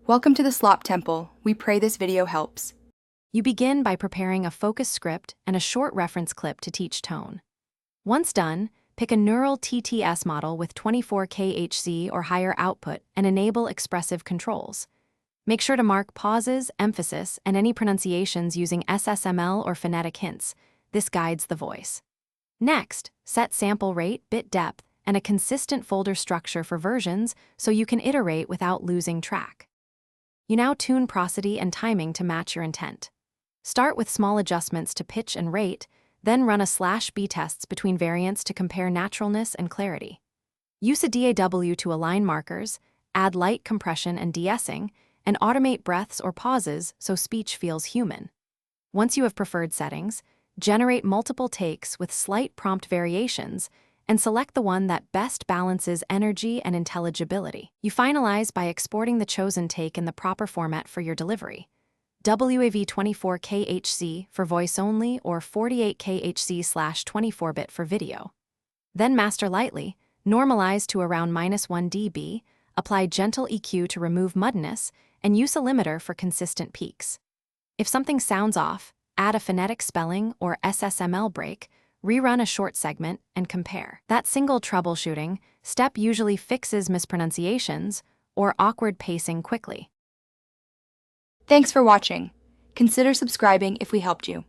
Welcome to the Slop Temple. We pray this video helps. You begin by preparing a focus script and a short reference clip to teach tone. Once done, pick a neural TTS model with 24 kHz or higher output and enable expressive controls. Make sure to mark pauses, emphasis, and any pronunciations using SSML or phonetic hints. This guides the voice. Next, set sample rate, bit depth, and a consistent folder structure for versions so you can iterate without losing track. You now tune prosody and timing to match your intent. Start with small adjustments to pitch and rate, then run a /B tests between variants to compare naturalness and clarity. Use a DAW to align markers, add light compression and de-essing, and automate breaths or pauses so speech feels human. Once you have preferred settings, generate multiple takes with slight prompt variations and select the one that best balances energy and intelligibility. You finalize by exporting the chosen take in the proper format for your delivery. WAV 24 kHz for voice only or 48 kHz/24-bit for video. Then master lightly, normalize to around -1 dB, apply gentle EQ to remove muddiness, and use a limiter for consistent peaks. If something sounds off, add a phonetic spelling or SSML break, rerun a short segment, and compare. That single troubleshooting step usually fixes mispronunciations or awkward pacing quickly. Thanks for watching. Consider subscribing if we helped you.